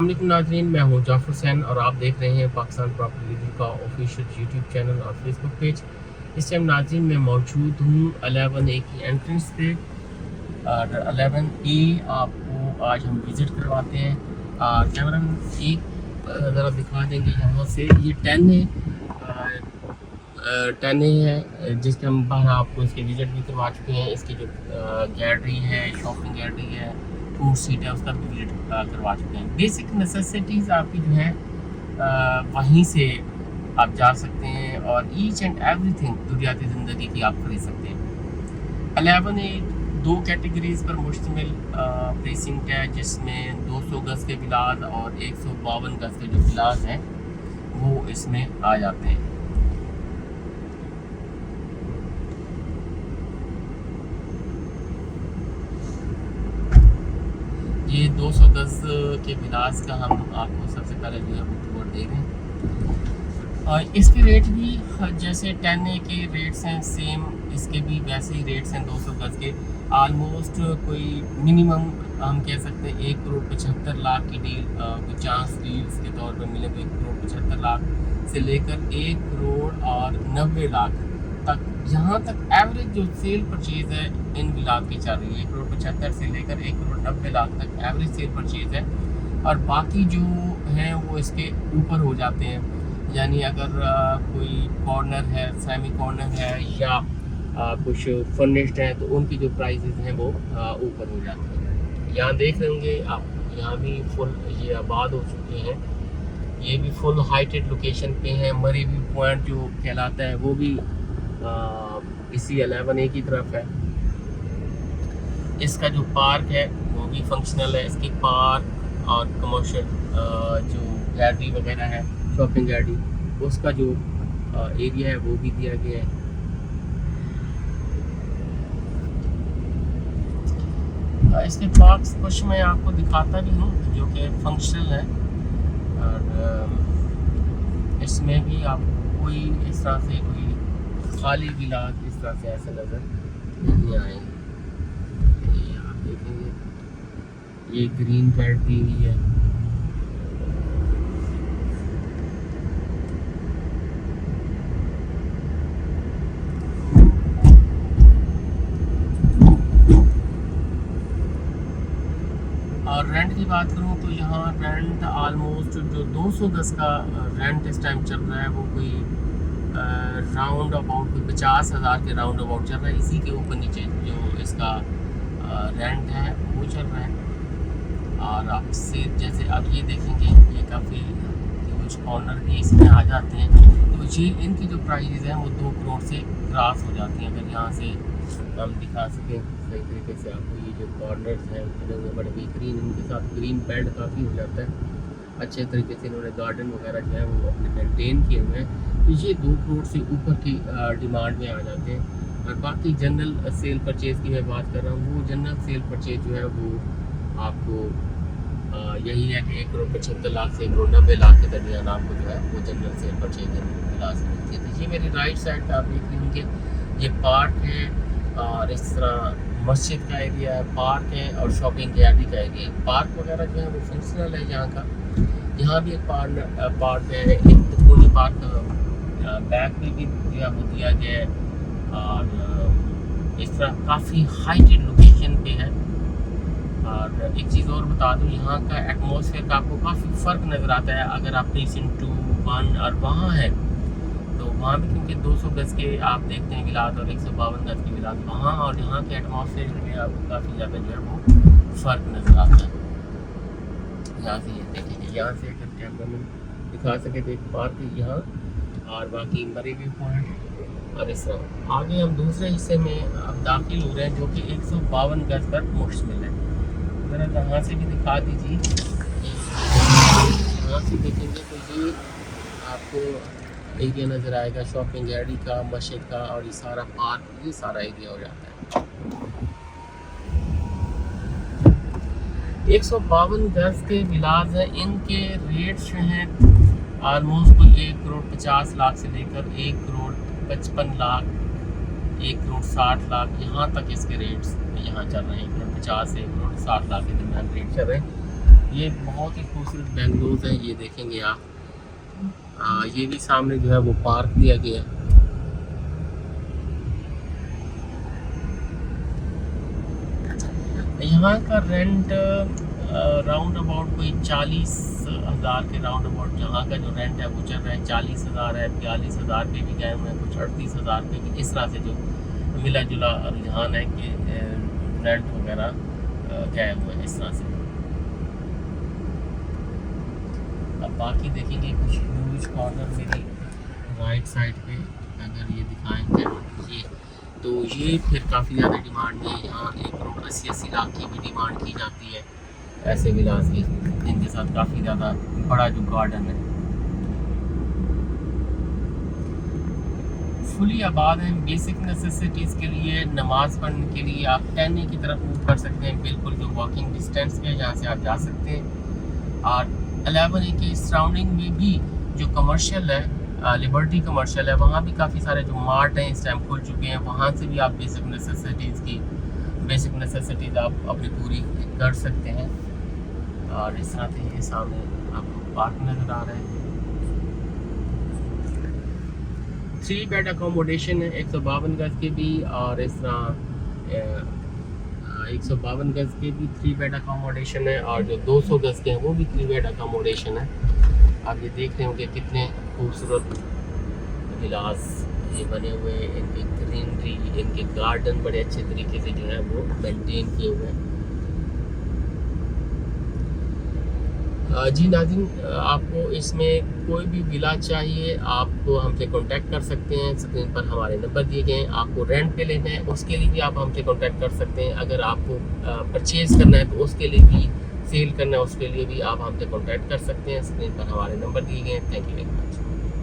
वालेकुम नाज़रीन, मैं हूं जाफर हुसैन और आप देख रहे हैं पाकिस्तान प्रॉपर्टी रिव्यू का ऑफिशियल यूट्यूब चैनल और फेसबुक पेज। इस टाइम नाज़रीन मैं मौजूद हूं 11A की एंट्रेंस पे। और 11A आपको आज हम विज़िट करवाते हैं। कैमरा एक ज़रा दिखा देंगे यहाँ से। ये 10A है जिसके हम बाहर आपको इसके विज़िट भी करवा चुके हैं। इसकी जो गैलरी है, शॉपिंग गैलरी है, फूड सीट है, उसका भी विजिट करवा चुके हैं। बेसिक नेसेसिटीज़ आपकी जो है वहीं से आप जा सकते हैं और ईच एंड एवरीथिंग दुनियाती ज़िंदगी की आप खरीद सकते हैं। 11A 2 कैटेगरीज पर मुश्तमिल प्रेसिंग है, जिसमें 200 गज़ के विलाज और 152 गज़ के जो विलाज हैं वो इसमें आ जाते हैं। ये 200 गज़ के विलास का हम आपको सबसे पहले जो है वो टूर दे रहे हैं। और इसके रेट भी जैसे 10A के रेट्स हैं सेम इसके भी वैसे ही रेट्स हैं। 200 गज़ के आलमोस्ट कोई मिनिमम हम कह सकते हैं 1,75,00,000 की डील कोई चांस डील्स के तौर पर मिले तो 1,75,00,000 से लेकर 1,90,00,000 तक, यहाँ तक एवरेज जो सेल परचेज़ है इन विलास की चल रही है। 1,75,00,000 से लेकर 1,90,00,000 तक एवरेज सेल परचेज़ है। और बाकी जो हैं वो इसके ऊपर हो जाते हैं। यानी अगर कोई कॉर्नर है, सेमी कॉर्नर है या कुछ फर्निश्ड हैं तो उनकी जो प्राइसेस हैं वो ऊपर हो जाते हैं। यहाँ देख रहे होंगे आप, यहाँ भी फुल ये आबाद हो चुके हैं। ये भी फुल हाइटेड लोकेशन पे है। मरी व्यू पॉइंट जो कहलाता है वो भी इसी 11A की तरफ है। इसका जो पार्क है वो भी फंक्शनल है। इसकी पार्क और कमर्शियल जो गैलरी वगैरह है, शॉपिंग गैलरी, उसका जो एरिया है वो भी दिया गया है। इसके पार्क्स कुछ मैं आपको दिखाता भी हूँ जो कि फंक्शनल है। और इसमें भी आपको कोई इस तरह से कोई खाली विलास इस तरह से ऐसे नज़र नहीं आएंगे। ये आप देखेंगे ये ग्रीन बेल्ट दी हुई है। और रेंट की बात करूँ तो यहाँ रेंट आलमोस्ट जो 200 गज़ का रेंट इस टाइम चल रहा है वो कोई राउंड अबाउट कोई 50,000 के राउंड अबाउट चल रहा है। इसी के ऊपर नीचे जो इसका रेंट है वो चल रहा है। और आपसे जैसे अब ये देखेंगे ये काफ़ी कुछ कॉर्नर भी इसमें आ जाते हैं तो ये इनकी जो प्राइस हैं वो 2 करोड़ से क्रॉस हो जाती हैं। अगर यहाँ से हम दिखा सकें सही तरीके से आपको, ये जो कॉर्नर्स हैं वो बड़े बेहतरीन, इनके साथ ग्रीन बेल्ट काफ़ी हो जाता है। अच्छे तरीके से इन्होंने गार्डन वगैरह जो है वो अपने मेंटेन किए हुए हैं। तो ये 2 करोड़ से ऊपर की डिमांड में आ जाते हैं। और बाकी जनरल सेल परचेज़ की मैं बात कर रहा हूँ, वो जनरल सेल परचेज़ जो है वो आपको यही है कि 1,75,00,000 से 1,90,00,000 के दरमियान आपको जो है वो जनरल सेल परचेज़ मिला सकती है। तो ये मेरी राइट साइड पर आप देख रहे होंगे ये पार्क है और इस तरह मस्जिद का एरिया है, पार्क है और शॉपिंग गैलरी का एरिया है। पार्क वगैरह जो है वो फंक्शनल है यहाँ का। यहाँ भी एक पार्क है, एक तकूनी पार्क बैक में भी जो है वो दिया गया है। और इस तरह काफ़ी हाइटेड लोकेशन पे है। और एक चीज़ और बता दूँ, यहाँ का एटमॉस्फेयर का आपको काफ़ी फ़र्क नज़र आता है। अगर आप प्रेसिंग 2, 1 और वहाँ है तो वहाँ भी क्योंकि 200 गज़ के आप देखते हैं विलास और 152 गज़ के विलास, वहाँ और यहाँ के एटमॉस्फेयर में आपको काफ़ी ज़्यादा जो है वो फ़र्क नज़र आता है। यहाँ से ये देखेंगे, यहाँ से अगर कैमरा में दिखा सके तो एक पार्क है यहाँ और बाकी मरी व्यू पॉइंट। और इस तरह आगे हम दूसरे हिस्से में अब दाखिल हो रहे हैं जो कि 152 गज़ पर मुश्तमिल है। ज़रा यहाँ से भी दिखा दीजिए। यहाँ से देखेंगे तो ये आपको एरिया नज़र आएगा शॉपिंग गैलरी का, मस्जिद का और ये सारा पार्क, ये सारा एरिया हो जाता है। 152 गज़ के विलास हैं, इनके रेट्स जो हैं आलमोस्ट कोई 1,50,00,000 से लेकर 1,55,00,000, 1,60,00,000 यहाँ तक इसके रेट्स यहाँ चल रहे हैं। 1,50,00,000 से 1,60,00,000 के दरमियान रेट चल रहे हैं। ये बहुत ही खूबसूरत बेंगलोज हैं, ये देखेंगे आप। ये भी सामने जो है वो पार्क दिया गया है। यहाँ का रेंट राउंड अबाउट कोई 40,000 के राउंड अबाउट यहाँ का जो रेंट है वो चल रहा है। 40,000 है, 42,000 पे भी गए हुए हैं, कुछ 38,000 पे भी। इस तरह से जो मिला जुला रुझान है कि रेंट वगैरह गए हुए हैं इस तरह से। अब बाकी देखेंगे कुछ ह्यूज कॉर्नर मेरी राइट साइड पे अगर ये दिखाएंगे ये, तो ये फिर काफ़ी ज़्यादा डिमांड है। यहाँ 1,80,80 लाख की भी डिमांड की जाती है ऐसे विलास की, जिनके साथ काफ़ी ज़्यादा बड़ा जो गार्डन है। फुली आबाद हैं। बेसिक नेसेसिटीज़ के लिए, नमाज़ पढ़ने के लिए आप 10A की तरफ मूव कर सकते हैं, बिल्कुल जो वॉकिंग डिस्टेंस पे जहाँ से आप जा सकते हैं। और 11A के सराउंडिंग में भी जो कमर्शियल है, लिबर्टी कमर्शियल है, वहाँ भी काफ़ी सारे जो मार्ट हैं इस टाइम खुल चुके हैं। वहाँ से भी आप बेसिक नेसेसिटीज़ आप अपनी पूरी कर सकते हैं। और इस तरह से ये सामने आपको पार्क नज़र आ रहा है। 3 बेड अकोमोडेशन है, 152 गज के भी, और इस तरह 152 गज के भी 3 बेड अकोमोडेशन है, और जो 200 गज के हैं वो भी 3 बेड अकोमोडेशन है। आप ये देख रहे होंगे कितने खूबसूरत विलास ये बने हुए हैं। इनकी ग्रीनरी, इनके गार्डन बड़े अच्छे तरीके से जो है वो मेंटेन किए हुए हैं। जी नाज़रीन, आपको इसमें कोई भी विला चाहिए आप हमसे कांटेक्ट कर सकते हैं। स्क्रीन पर हमारे नंबर दिए गए हैं। आपको रेंट पे लेना है उसके लिए भी आप हमसे कांटेक्ट कर सकते हैं। अगर आपको परचेज़ करना है तो उसके लिए भी, सेल करना है उसके लिए भी आप हमसे कांटेक्ट कर सकते हैं। स्क्रीन पर हमारे नंबर दिए गए हैं। Thank you very much.